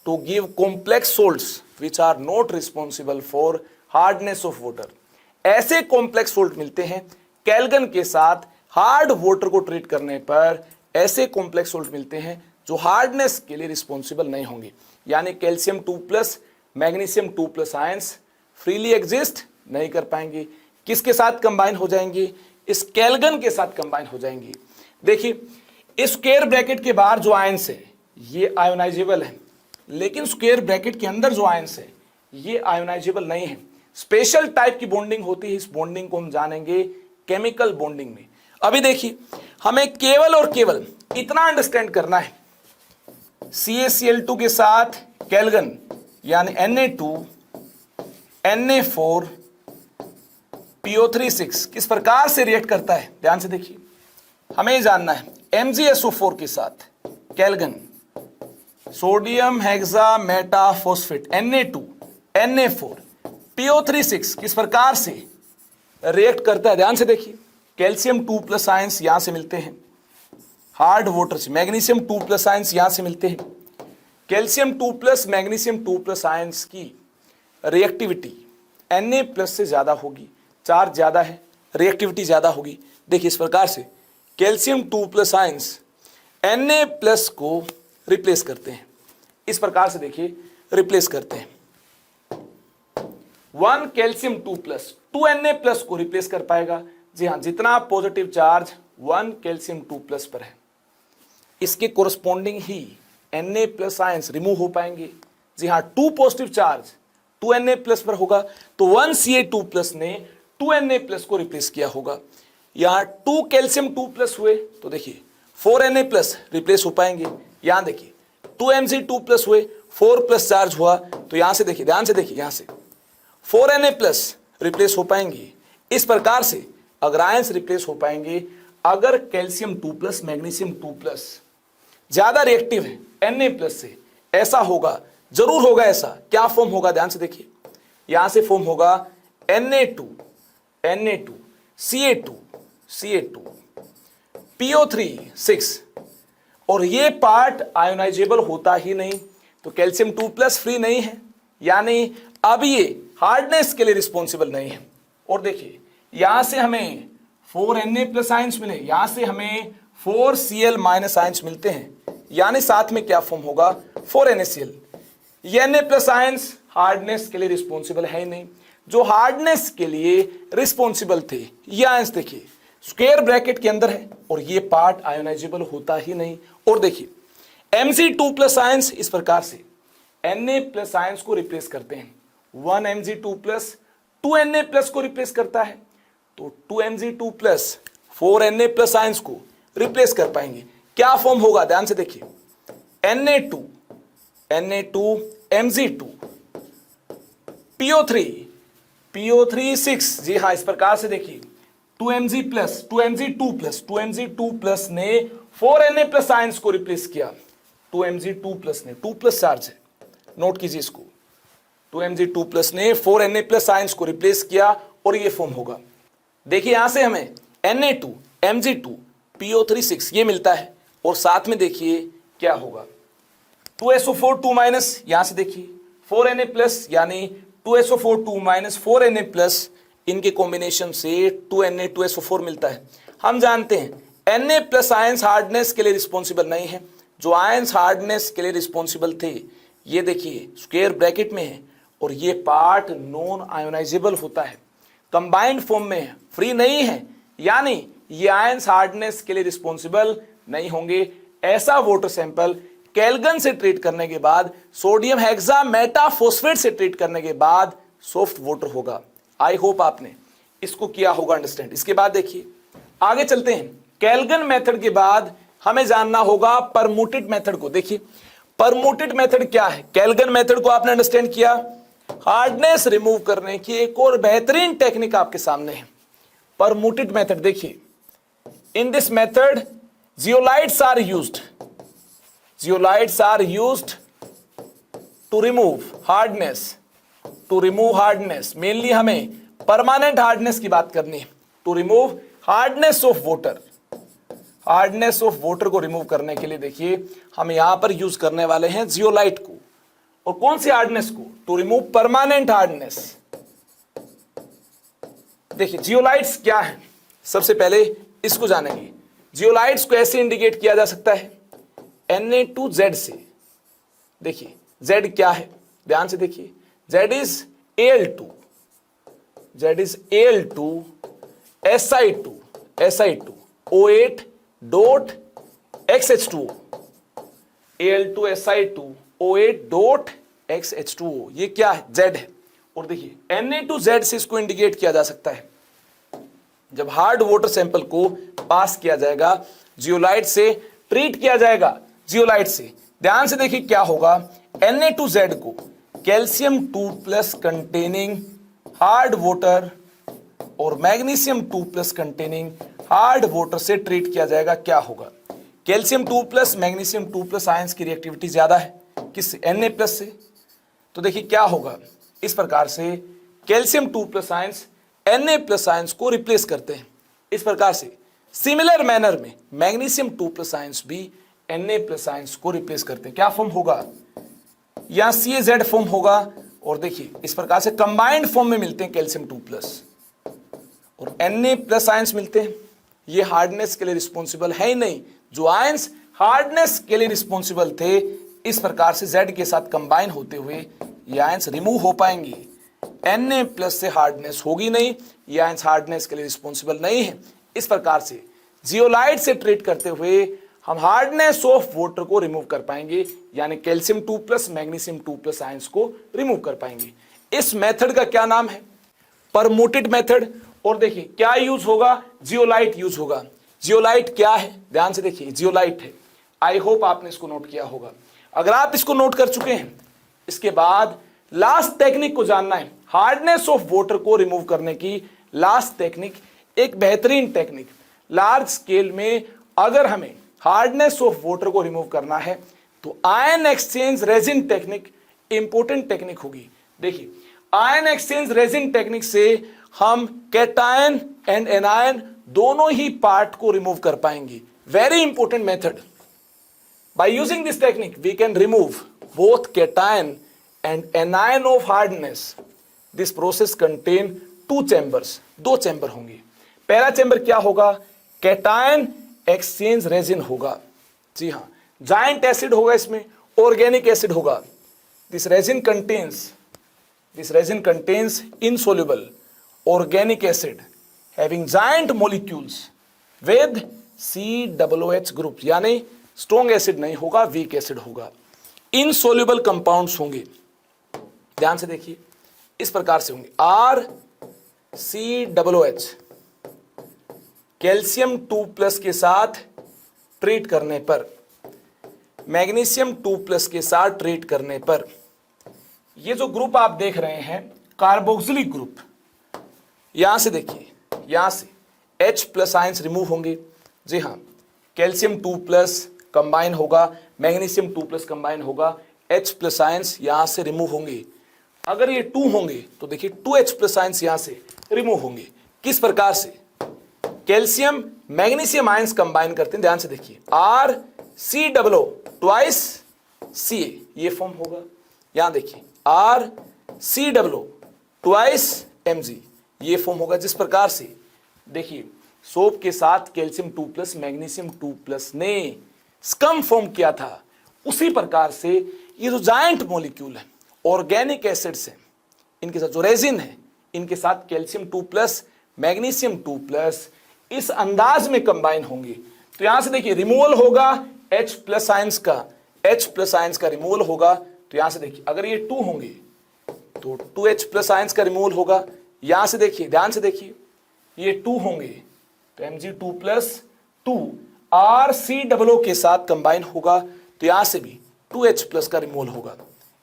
to give complex salts which are not responsible for hardness of water। ऐसे कॉम्प्लेक्स सोल्ट मिलते हैं कैल्गन के साथ हार्ड वाटर को ट्रीट करने पर। ऐसे कॉम्प्लेक्स सोल्ट मिलते हैं जो हार्डनेस के लिए रिस्पॉन्सिबल नहीं होंगे, यानी calcium 2+ magnesium 2+ ions freely exist नहीं कर पाएंगे। किसके साथ कंबाइन हो जाएंगे, इस कैल्गन के साथ कंबाइन हो जाएंगे। देखिए इस स्क्वायर ब्रैकेट के बाहर जो आयंस है ये आयोनाइजेबल है, लेकिन स्क्वायर ब्रैकेट के अंदर जो आयंस है ये आयोनाइजेबल नहीं है। स्पेशल टाइप की बॉन्डिंग होती है, इस बॉन्डिंग को हम जानेंगे केमिकल बॉन्डिंग में। अभी देखिए हमें केवल और केवल इतना अंडरस्टैंड करना है, CaCl2 के साथ कैल्गन यानी Na2 Na4 PO3 6 किस प्रकार से रिएक्ट करता है, ध्यान से देखिए। हमें ये जानना है MgSO4 के साथ कैल्गन sodium hexametaphosphate Na2 Na4 PO3 6 किस प्रकार से रिएक्ट करता है। ध्यान से देखिए, कैल्शियम 2+ आयंस यहां से मिलते हैं हार्ड वाटर से, मैग्नीशियम 2+ आयंस यहां से मिलते हैं। कैल्शियम 2+ मैग्नीशियम 2+ आयंस की रिएक्टिविटी Na+ से ज्यादा होगी, चार्ज ज्यादा है, रिएक्टिविटी ज्यादा होगी। देखिए इस प्रकार से कैल्शियम 2+ आयंस Na+ को रिप्लेस करते हैं। इस प्रकार से देखिए रिप्लेस करते हैं। 1 कैल्शियम 2+ 2 Na+ को रिप्लेस कर पाएगा। जी हाँ, जितना पॉजिटिव चार्ज 1 कैल्शियम 2+ पर है इसके कोरस्पॉन्डिंग ही Na+ आयंस रिमूव हो पाएंगे। जी हाँ, 2 पॉजिटिव चार्ज 2 Na+ पर होगा तो 1 Ca2+ ने 2 Na+ को रिप्लेस किया होगा। यहाँ 2 कैल्शियम 2+ हुए तो देखिए 4 Na+ रिप्लेस हो पाएंगे। यहाँ देखिए 2 Mg2+ हुए, 4+ चार्ज हुआ तो यहाँ से देखिए, ध्यान से देखिए, यहाँ से 4 Na+ रिप्लेस हो पाएंगे। इस प्रकार से अगर आयंस रिप्लेस हो पाएंगे, अगर कैल्शियम 2+ मैग्नीशियम 2+ ज्यादा रिएक्टिव है Na+ से, ऐसा होगा, जरूर होगा ऐसा। क्या फॉर्म होगा, ध्यान से देखिए, यहां से फॉर्म होगा Na2 Ca2 PO3 6 और ये पार्ट आयोनाइजेबल होता ही नहीं, तो कैल्शियम 2+ फ्री नहीं है, यानी अब ये हार्डनेस के लिए रिस्पॉन्सिबल नहीं है। और देखिए यहां से हमें 4 Na+ आयंस मिले, यहां से हमें 4 Cl- आयंस मिलते हैं, यानी साथ में क्या फॉर्म होगा, 4 NaCl। ये Na+ आयंस हार्डनेस के लिए रिस्पॉन्सिबल है ही नहीं। जो हार्डनेस के लिए रिस्पॉन्सिबल थे ये आयंस देखिए स्क्वायर ब्रैकेट के अंदर है और ये पार्ट आयोनाइजेबल होता ही नहीं। और देखिए Mg2+ आयंस इस प्रकार से Na+ आयंस को रिप्लेस करते हैं। 1 Mg2+ 2 Na+ को रिप्लेस करता है, तो 2 Mg2+ 4 Na+ आयंस को रिप्लेस कर पाएंगे। क्या फॉर्म होगा, ध्यान से देखिए, Na2 Mg2 PO3 6। जी हाँ, इस प्रकार से देखिए 2 Mg2+ ने 4 Na+ आयंस को रिप्लेस किया। 2 Mg2+ ने 2+ चार्ज है, नोट कीजिए इसको। 2 Mg2+ ने 4 Na+ आयंस को रिप्लेस किया और ये फॉर्म होगा। देखिए यहां से हमें Na2 Mg2 PO3 6 ये मिलता है और साथ में देखिए क्या होगा, 2SO4 2- यहां से देखिए 4 Na+ यानी 2SO4 2 माइनस 4Na प्लस, इनके कॉम्बिनेशन से 2Na 2SO4 मिलता है। हम जानते हैं Na प्लस आयंस हार्डनेस के लिए रिस्पॉन्सिबल नहीं है। जो आयंस हार्डनेस के लिए रिस्पॉन्सिबल थे ये देखिए स्क्वायर ब्रैकेट में है, और ये पार्ट नॉन आयोनाइजेबल होता है, कंबाइंड फॉर्म में है, फ्री नहीं है, यानी ये आयंस हार्डनेस के लिए रिस्पॉन्सिबल नहीं होंगे। ऐसा वाटर सैंपल केल्गन से ट्रीट करने के बाद, सोडियम हेक्सा मेटाफॉस्फेट से ट्रीट करने के बाद सॉफ्ट वाटर होगा। आई होप आपने इसको किया होगा अंडरस्टैंड। इसके बाद देखिए आगे चलते हैं। केल्गन मेथड के बाद हमें जानना होगा परमुटेड मेथड को। देखिए परमुटेड मेथड क्या है? केल्गन मेथड को आपने अंडरस्टैंड किया, हार्डनेस रिमूव करने की एक और बेहतरीन टेक्निक आपके सामने है, परमुटेड मेथड। देखिए in this method zeolites are used to remove hardness, mainly हमें परमानेंट हार्डनेस की बात करनी है, to remove hardness of water को रिमूव करने के लिए देखिए हम यहां पर यूज करने वाले हैं जियोलाइट को। और कौन सी हार्डनेस को? To remove permanent hardness. देखिए जियोलाइट्स क्या है, सबसे पहले इसको जानेंगे। जियोलाइट्स को ऐसे इंडिकेट किया जा सकता है Na2Z से। देखिए Z क्या है, ध्यान से देखिए, Z is Al2 Si2 O8 dot XH2O, Al2 Si2 O8 dot XH2O, ये क्या है? Z है। और देखिए Na2Z से इसको इंडिकेट किया जा सकता है जब हार्ड वाटर सैंपल को पास किया जाएगा, जियोलाइट से ट्रीट किया जाएगा, जियोलाइट से। ध्यान से देखिए क्या होगा, Na2Z को calcium 2 plus containing hard water और magnesium 2 plus containing hard water से ट्रीट किया जाएगा। क्या होगा? Calcium 2 plus magnesium 2 plus ions की रिएक्टिविटी ज्यादा है किससे? Na प्लस से। तो देखिए क्या होगा, इस प्रकार से calcium 2 plus ions Na plus ions को रिप्लेस करते हैं। इस प्रकार से सिमिलर मैनर में मैग्नीशियम 2 प्लस आयंस भी Na प्लस आयंस को रिप्लेस करते हैं। क्या फॉर्म होगा? या CaZ फॉर्म होगा। और देखिए इस प्रकार से कंबाइंड फॉर्म में मिलते हैं कैल्शियम 2 प्लस और Na प्लस आयंस मिलते हैं। ये हार्डनेस के लिए रिस्पॉन्सिबल है ही नहीं। जो आयंस हार्डनेस के लिए रिस्पॉन्सिबल थे, इस प्रकार से Z के साथ कंबाइन होते हुए ये आयंस रिमूव हो पाएंगे। Na प्लस से हार्डनेस होगी नहीं, ये आयंस हार्डनेस के लिए रिस्पॉन्सिबल नहीं है। इस प्रकार से जियोलाइट से ट्रीट करते हुए हम हार्डनेस ऑफ वाटर को रिमूव कर पाएंगे, यानी calcium 2 plus magnesium 2 plus ions को रिमूव कर पाएंगे। इस मेथड का क्या नाम है? Permutit method. और देखिए क्या यूज होगा? जियोलाइट यूज होगा। जियोलाइट क्या है? ध्यान से देखिए, जियोलाइट है। आई होप आपने इसको नोट किया होगा। अगर आप इसको नोट कर चुके हैं, इसके बाद लास्ट टेक्निक को जानना है, हार्डनेस ऑफ वाटर को रिमूव करने की लास्ट टेक्निक, एक बेहतरीन टेक्निक। लार्ज स्केल में अगर हमें हार्डनेस ऑफ वाटर को रिमूव करना है तो ion exchange resin technique important technique होगी। देखिए आयन एक्सचेंज रेजिन टेक्निक से हम कैटायन एंड एनायन दोनों ही पार्ट को रिमूव कर पाएंगे। Very important method. By using this technique we can remove both cation and anion of hardness. This process contain 2 chambers, 2 chamber होंगे। पहला चैम्बर क्या होगा? कैटायन एक्सचेंज रेजिन होगा। जी हाँ, जाइंट एसिड होगा, इसमें ऑर्गेनिक एसिड होगा। This resin contains insoluble organic acid having giant molecules with COOH group, यानी स्ट्रॉन्ग एसिड नहीं होगा, वीक एसिड होगा। इनसोल्यूबल कंपाउंड्स होंगे। ध्यान से देखिए इस प्रकार से होंगे RCOOH कैल्शियम 2 प्लस के साथ ट्रीट करने पर, मैग्नीशियम 2 प्लस के साथ ट्रीट करने पर, ये जो ग्रुप आप देख रहे हैं कार्बोक्सिलिक ग्रुप, यहां से देखिए, यहां से H प्लस आयंस रिमूव होंगे। जी हाँ, कैल्शियम 2 प्लस कंबाइन होगा, मैग्नीशियम 2 प्लस कंबाइन होगा, H प्लस आयंस यहां से रिमूव होंगे। अगर ये 2 होंगे तो देखिए 2H प्लस आयंस यहां से रिमूव होंगे। किस प्रकार से? कैल्शियम मैग्नीशियम आयंस कंबाइन करते हैं। ध्यान से देखिए RCOO ट्वाइस Ca, ये फॉर्म होगा। यहां देखिए RCOO ट्वाइस Mg, ये फॉर्म होगा। जिस प्रकार से देखिए सोप के साथ कैल्शियम 2 प्लस मैग्नीशियम 2 प्लस ने स्कम फॉर्म किया था, उसी प्रकार से ये जो जायंट मॉलिक्यूल है ऑर्गेनिक एसिड्स है, इनके साथ जो रेजिन है, इनके साथ कैल्शियम 2 प्लस मैग्नीशियम 2 प्लस इस अंदाज में कंबाइन होंगे। तो यहां से देखिए रिमूवल होगा H प्लस आयंस का, H प्लस आयंस का रिमूवल होगा। तो यहां से देखिए अगर ये 2 होंगे तो 2H प्लस आयंस का रिमूवल होगा। यहां से देखिए, ध्यान से देखिए, ये 2 होंगे तो Mg2 प्लस 2 RCOO के साथ कंबाइन होगा, तो यहां से भी 2H प्लस का रिमूवल होगा।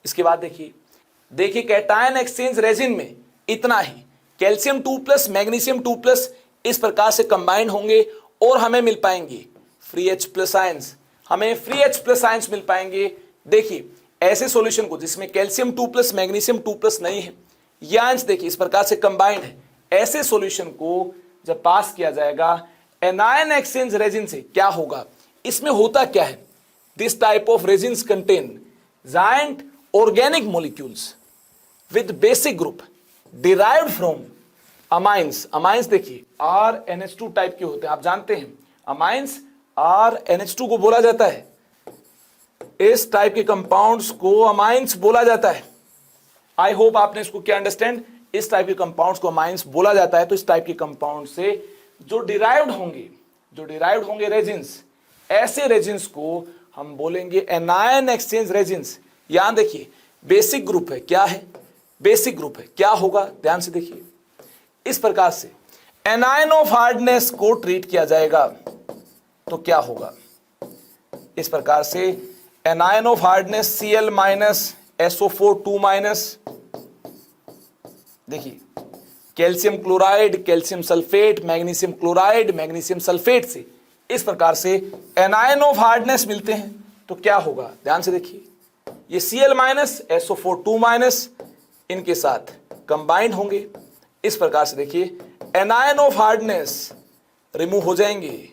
इसके बाद देखिए कैटायन एक्सचेंज रेजिन में इतना ही, कैल्शियम 2 प्लस मैग्नीशियम 2 प्लस इस प्रकार से कंबाइन होंगे और हमें मिल पाएंगे फ्री H प्लस आयंस, हमें फ्री H प्लस आयंस मिल पाएंगे। देखिए ऐसे सॉल्यूशन को जिसमें कैल्शियम 2 प्लस मैग्नीशियम 2 प्लस नहीं है, ये आयंस देखिए इस प्रकार से कंबाइंड है, ऐसे सॉल्यूशन को जब पास किया जाएगा एनायन एक्सचेंज रेजिन से, क्या होगा, इसमें होता क्या है, this type of resins contain giant organic molecules with basic group derived from amines. Amines देखिए RNH2 टाइप के होते हैं, आप जानते हैं अमाइंस RNH2 को बोला जाता है, इस टाइप के कंपाउंड्स को अमाइंस बोला जाता है। आई होप आपने इसको क्या अंडरस्टैंड, इस टाइप के कंपाउंड्स को अमाइंस बोला जाता है। तो इस टाइप के कंपाउंड से जो डिराइव्ड होंगे रेजिन्स, ऐसे रेजिन्स को हम बोलेंगे एनायन एक्सचेंज रेजिन्स। यहां देखिए बेसिक ग्रुप है, क्या है, बेसिक ग्रुप है, क्या होगा, ध्यान से देखिए, इस प्रकार से एनायन ऑफ हार्डनेस को ट्रीट किया जाएगा तो क्या होगा, इस प्रकार से anion of hardness Cl minus SO4 2 minus, देखिए calcium chloride, calcium sulphate, magnesium chloride, magnesium sulphate से इस प्रकार से एनायन ऑफ हार्डनेस मिलते हैं तो क्या होगा, ध्यान से देखिए, ये Cl माइनस SO4 2 माइनस इनके साथ कंबाइंड होंगे। इस प्रकार से देखिए एनायन ऑफ हार्डनेस रिमूव हो जाएंगे।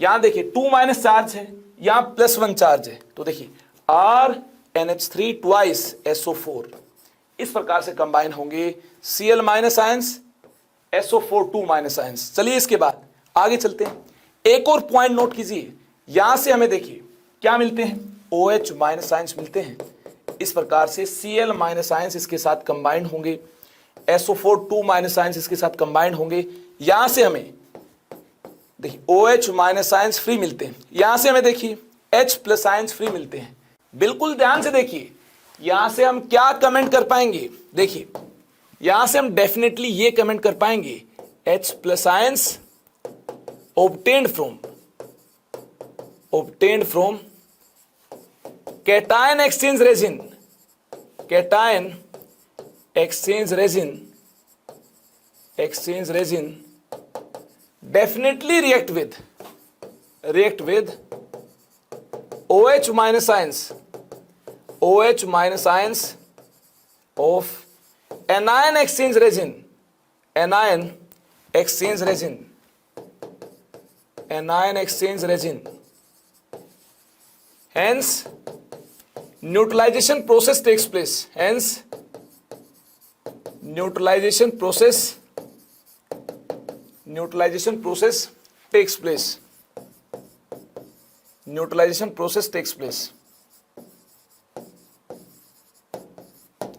यहां देखिए 2 माइनस चार्ज है, यहां +1 चार्ज है, तो देखिए RNH3 ट्वाइस SO4 इस प्रकार से कंबाइन होंगे Cl minus ions SO4 2 minus ions. चलिए इसके बाद आगे चलते हैं, एक और पॉइंट नोट कीजिए, यहां से हमें देखिए क्या मिलते हैं, OH माइनस आयंस मिलते हैं। इस प्रकार से Cl माइनस आयंस इसके साथ कंबाइंड होंगे, SO4 2 माइनस आयंस इसके साथ कंबाइंड होंगे। यहां से हमें देखिए OH माइनस आयंस फ्री मिलते हैं, यहां से हमें देखिए H प्लस आयंस फ्री मिलते हैं। बिल्कुल ध्यान से देखिए, यहां से हम क्या कमेंट कर पाएंगे, देखिए यहां से हम डेफिनेटली ये कमेंट कर पाएंगे H plus ions obtained from cation exchange resin definitely react with OH minus ions of anion exchange resin, hence neutralization process takes place, neutralization process takes place।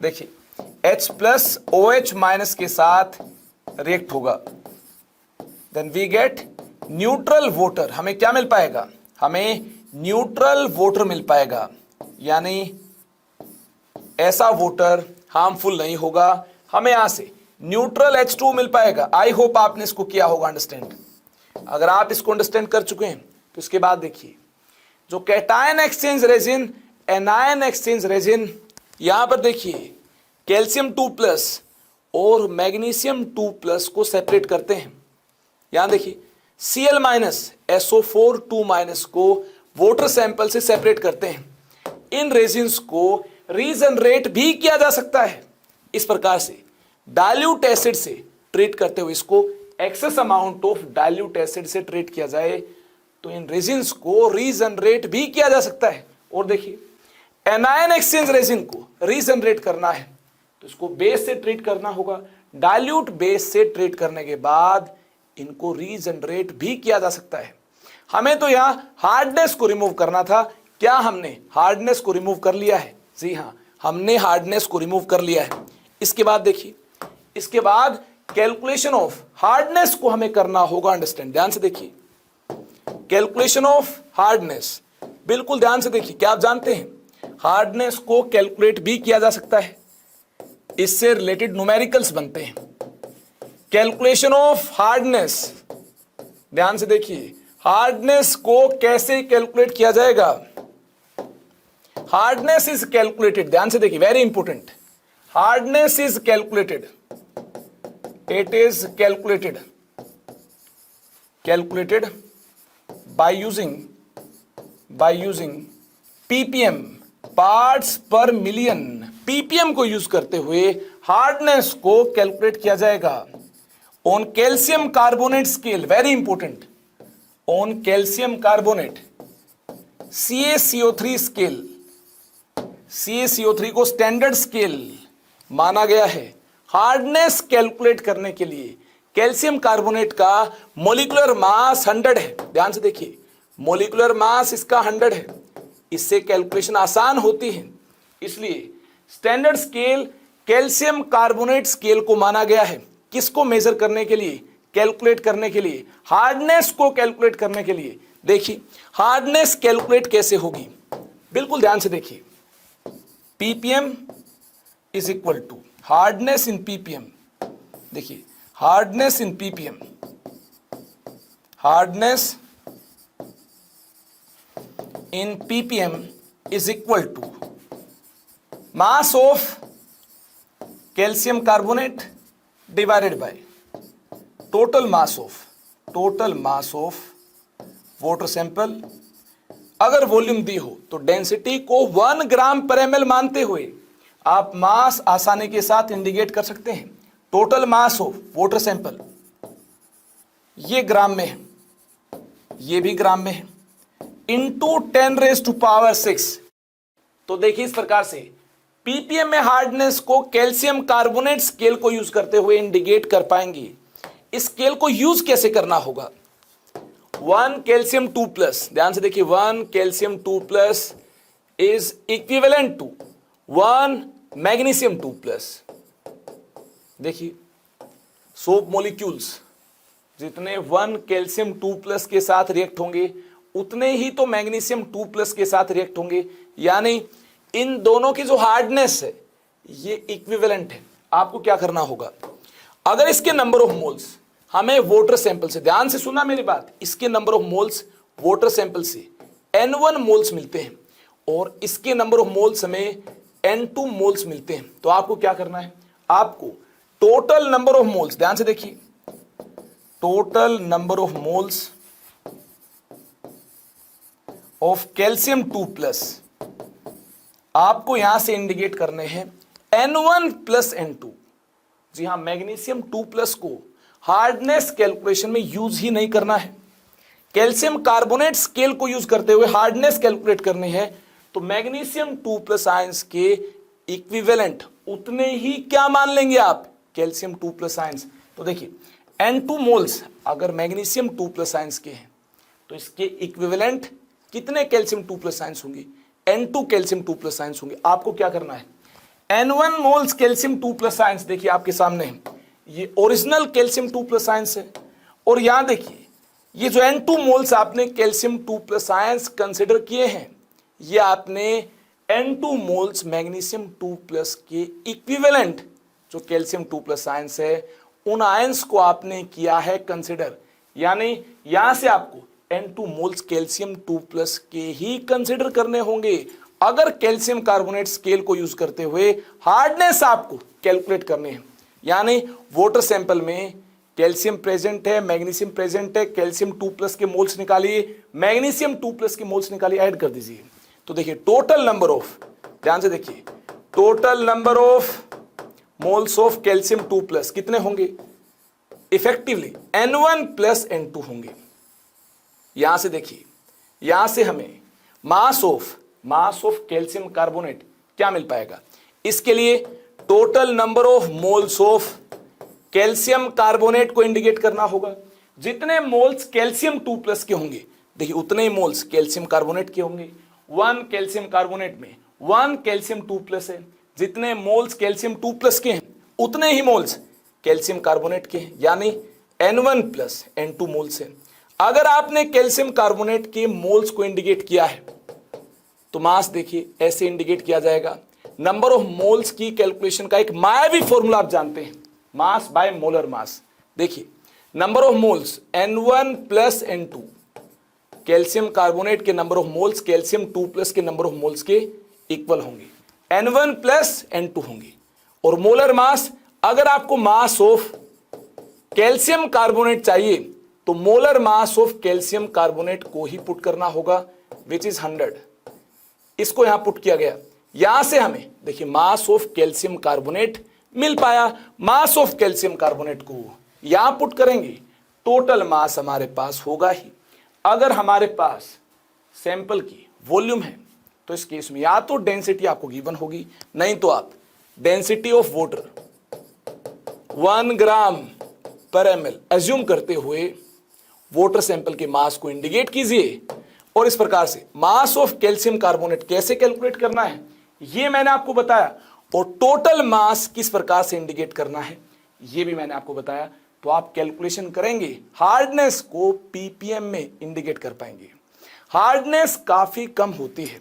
देखिए H प्लस OH माइनस के साथ रिएक्ट होगा, then we get neutral water. हमें क्या मिल पाएगा, हमें न्यूट्रल वोटर मिल पाएगा, यानी ऐसा वोटर हार्मफुल नहीं होगा, हमें यहां से न्यूट्रल H2 मिल पाएगा। आई होप आपने इसको किया होगा अंडरस्टैंड। अगर आप इसको अंडरस्टैंड कर चुके हैं तो इसके बाद देखिए जो cation exchange resin, anion exchange resin, यहां पर देखिए कैल्शियम 2 प्लस और मैग्नीशियम 2 प्लस को सेपरेट करते हैं। यहां देखिए Cl माइनस SO4 2 माइनस को वाटर सैंपल से सेपरेट करते हैं। इन रेजिन्स को रीजनरेट भी किया जा सकता है, इस प्रकार से डाइल्यूट एसिड से ट्रीट करते हुए इसको excess amount of dilute acid से ट्रीट किया जाए तो इन रेजिन्स को रीजनरेट भी किया जा सकता है। और देखिए एनायन एक्सचेंज रेजिन को रीजनरेट करना है तो इसको बेस से ट्रीट करना होगा। डाइल्यूट बेस से ट्रीट करने के बाद इनको रीजनरेट भी किया जा सकता है। हमें तो यहां हार्डनेस को रिमूव करना था। क्या हमने हार्डनेस को रिमूव कर लिया है? जी हां, हमने हार्डनेस को रिमूव कर लिया है। इसके बाद देखिए, इसके बाद कैलकुलेशन ऑफ हार्डनेस को हमें करना होगा अंडरस्टैंड। ध्यान से देखिए, कैलकुलेशन ऑफ हार्डनेस, बिल्कुल ध्यान से देखिए। क्या आप जानते हैं हार्डनेस को कैलकुलेट भी किया जा सकता है, इससे रिलेटेड न्यूमेरिकल्स बनते हैं। कैलकुलेशन ऑफ हार्डनेस, ध्यान से देखिए, हार्डनेस को कैसे कैलकुलेट किया जाएगा? हार्डनेस इज कैलकुलेटेड, ध्यान से देखिए, very important. Hardness is calculated, it is calculated by using ppm, parts पर मिलियन। ppm को यूज करते हुए हार्डनेस को कैलकुलेट किया जाएगा on calcium carbonate scale, very important, on calcium carbonate CaCO3 scale. CaCO3 को स्टैंडर्ड स्केल माना गया है हार्डनेस कैलकुलेट करने के लिए। कैल्शियम कार्बोनेट का मोलिकुलर मास 100 है, ध्यान से देखिए, मोलिकुलर मास इसका 100 है, इससे कैलकुलेशन आसान होती है। इसलिए standard scale calcium carbonate scale को माना गया है किसको मेजर करने के लिए? कैलकुलेट करने के लिए, हार्डनेस को कैलकुलेट करने के लिए। देखिए हार्डनेस कैलकुलेट कैसे होगी, बिल्कुल ध्यान से देखिए। ppm is equal to hardness in ppm। देखिए hardness in ppm, hardness in ppm is equal to mass of calcium carbonate divided by total mass of water sample. अगर वॉल्यूम दी हो तो डेंसिटी को 1 ग्राम पर ml मानते हुए आप मास आसानी के साथ इंडिकेट कर सकते हैं। Total mass of water sample ये ग्राम में है, ये भी ग्राम में है, इंटू 10⁻⁶। तो देखिए इस प्रकार से ppm में हार्डनेस को कैल्शियम कार्बोनेट स्केल को यूज करते हुए इंडिकेट कर पाएंगे। इस स्केल को यूज कैसे करना होगा? 1 कैल्शियम 2+, ध्यान से देखिए, 1 calcium 2+ is equivalent to 1 magnesium 2+। देखिए सोप मॉलिक्यूल्स जितने 1 कैल्शियम 2+ के साथ रिएक्ट होंगे उतने ही तो मैग्नीशियम 2+ के साथ रिएक्ट होंगे, यानी इन दोनों की जो हार्डनेस है ये इक्विवेलेंट है। आपको क्या करना होगा? अगर इसके नंबर ऑफ मोल्स हमें वाटर सैंपल से, ध्यान से सुना मेरी बात, इसके number of moles water sample से N1 मोल्स मिलते हैं और इसके नंबर ऑफ मोल्स हमें N2 मोल्स मिलते हैं, तो आपको क्या करना है? आपको टोटल नंबर ऑफ मोल्स, ध्यान से देखिए, total number of moles of calcium 2+ आपको यहां से इंडिकेट करने हैं N1 + N2। जी हां, मैग्नीशियम 2+ को हार्डनेस कैलकुलेशन में यूज ही नहीं करना है। कैल्शियम कार्बोनेट स्केल को यूज करते हुए हार्डनेस कैलकुलेट करनी है, तो मैग्नीशियम 2+ आयंस के इक्विवेलेंट उतने ही क्या मान लेंगे आप? Calcium 2+ ions. तो देखिए N2 मोल्स अगर मैग्नीशियम 2+ आयंस के हैं तो इसके इक्विवेलेंट कितने कैल्शियम 2+ आयंस होंगे? N2 कैल्शियम 2+ आयंस होंगे। आपको क्या करना है? N1 मोल्स कैल्शियम 2+ आयंस देखिए आपके सामने है, ये ओरिजिनल कैल्शियम 2+ आयंस है, और यहां देखिए ये जो N2 मोल्स आपने कैल्शियम 2+ आयंस कंसिडर किए हैं, ये आपने N2 मोल्स मैग्नीशियम 2+ के इक्विवेलेंट जो कैल्शियम 2+ आयंस है उन आयंस को आपने किया है कंसिडर, यानी यहां से आपको N2 मोल्स कैल्शियम 2+ के ही कंसिडर करने होंगे अगर कैल्शियम कार्बोनेट स्केल को यूज करते हुए हार्डनेस आपको कैलकुलेट करने हैं। यानी वाटर सैंपल में कैल्शियम प्रेजेंट है, मैग्नीशियम प्रेजेंट है, कैल्शियम 2+ के मोल्स निकालिए, मैग्नीशियम 2+ के मोल्स निकालिए, ऐड कर दीजिए। तो देखिए टोटल नंबर ऑफ, ध्यान से देखिए, total number of moles of calcium 2+ कितने होंगे? इफेक्टिवली N1 + N2 होंगे। यहां से देखिए, यहां से हमें मास ऑफ कैल्शियम कार्बोनेट क्या मिल पाएगा? इसके लिए total number of moles of calcium carbonate को इंडिकेट करना होगा। जितने मोल्स कैल्शियम 2+ के होंगे, देखिए उतने ही मोल्स कैल्शियम कार्बोनेट के होंगे। 1 कैल्शियम कार्बोनेट में 1 कैल्शियम 2+ है, जितने मोल्स कैल्शियम 2+ के हैं उतने ही मोल्स कैल्शियम कार्बोनेट के हैं, यानी N1 + N2 मोल्स है। अगर आपने कैल्शियम कार्बोनेट के मोल्स को इंडिकेट किया है तो मास देखिए ऐसे इंडिकेट किया जाएगा। नंबर ऑफ मोल्स की कैलकुलेशन का एक मायावी फॉर्मूला आप जानते हैं, मास बाय मोलर मास। देखिए number of moles N1 + N2, calcium carbonate के नंबर ऑफ मोल्स कैल्शियम 2+ के नंबर ऑफ मोल्स के इक्वल होंगे, N1 + N2 होंगे। और मोलर मास, अगर आपको मास ऑफ कैल्शियम कार्बोनेट चाहिए तो molar mass of calcium carbonate को ही पुट करना होगा, विच इज 100। इसको यहां पुट किया गया, यहां से हमें देखिए मास ऑफ कैल्शियम कार्बोनेट मिल पाया। मास ऑफ कैल्शियम कार्बोनेट को यहां पुट करेंगे, टोटल मास हमारे पास होगा ही। अगर हमारे पास सैंपल की वॉल्यूम है तो इस केस में या तो डेंसिटी आपको गिवन होगी, नहीं तो आप डेंसिटी ऑफ वाटर 1 ग्राम पर ml एज्यूम करते हुए वाटर सैंपल के मास को इंडिकेट कीजिए। और इस प्रकार से मास ऑफ कैल्शियम कार्बोनेट कैसे कैलकुलेट करना है ये मैंने आपको बताया, और टोटल मास किस प्रकार से इंडिकेट करना है ये भी मैंने आपको बताया। तो आप कैलकुलेशन करेंगे, हार्डनेस को ppm में इंडिकेट कर पाएंगे। हार्डनेस काफी कम होती है,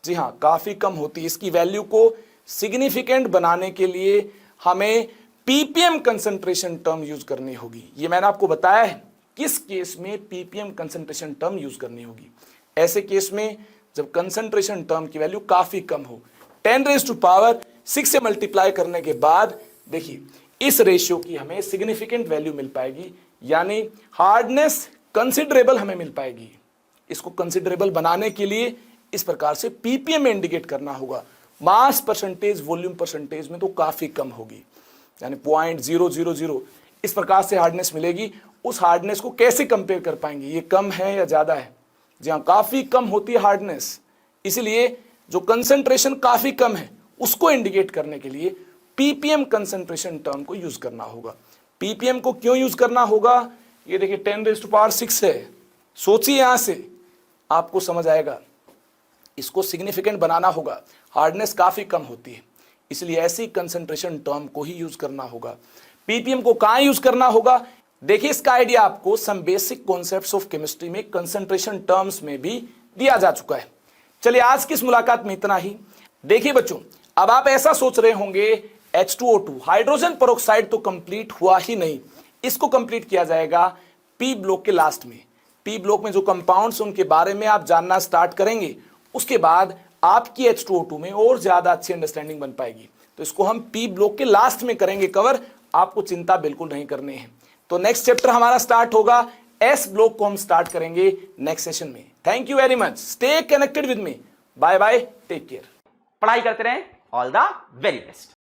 जी हाँ काफी कम होती है। इसकी वैल्यू को सिग्निफिकेंट बनाने के लिए हमें ppm कंसंट्रेशन टर्म यूज करनी होगी। ये मैंने आपको बताया है किस केस में ppm कंसंट्रेशन टर्म यूज करनी होगी। ऐसे केस में जब कंसंट्रेशन टर्म की वैल्यू काफी कम हो, 10⁻⁶ से मल्टीप्लाई करने के बाद देखिए इस रेशियो की हमें सिग्निफिकेंट वैल्यू मिल पाएगी, यानी हार्डनेस कंसिडरेबल हमें मिल पाएगी। इसको कंसिडरेबल बनाने के लिए इस प्रकार से ppm में इंडिकेट करना होगा। मास परसेंटेज वॉल्यूम परसेंटेज में तो काफी कम होगी, यानी 0.000 इस प्रकार से हार्डनेस मिलेगी। उस हार्डनेस को कैसे कंपेयर कर पाएंगे, ये कम है या ज्यादा है? जी हाँ काफी कम होती है हार्डनेस, इसलिए जो कंसंट्रेशन काफी कम है उसको इंडिकेट करने के लिए ppm कंसंट्रेशन टर्म को यूज करना होगा। ppm को क्यों यूज करना होगा, ये देखिए 10⁻⁶ है। सोचिए यहां से आपको समझ आएगा। इसको सिग्निफिकेंट बनाना होगा, हार्डनेस काफी कम होती है, इसलिए ऐसी कंसंट्रेशन टर्म को ही यूज करना होगा। ppm को कहां यूज करना होगा, देखिए इसका आइडिया आपको some basic concepts of chemistry में कंसंट्रेशन टर्म्स में भी दिया जा चुका है। चलिए आज की इस मुलाकात में इतना ही। देखिए बच्चों, अब आप ऐसा सोच रहे होंगे H2O2 हाइड्रोजन पेरोक्साइड तो कंप्लीट हुआ ही नहीं, इसको कंप्लीट किया जाएगा P ब्लॉक के लास्ट में। P ब्लॉक में जो कंपाउंड्स उनके बारे में आप जानना स्टार्ट करेंगे, उसके बाद आपकी H2O2 में और ज्यादा अच्छी अंडरस्टैंडिंग बन पाएगी। तो इसको हम P ब्लॉक के लास्ट में करेंगे कवर, आपको चिंता बिल्कुल नहीं करनी है। तो नेक्स्ट चैप्टर हमारा स्टार्ट होगा, S ब्लॉक को हम स्टार्ट करेंगे नेक्स्ट सेशन में। Thank you very much, stay connected with me, bye bye, take care. पढ़ाई करते रहें, ऑल द वेरी बेस्ट।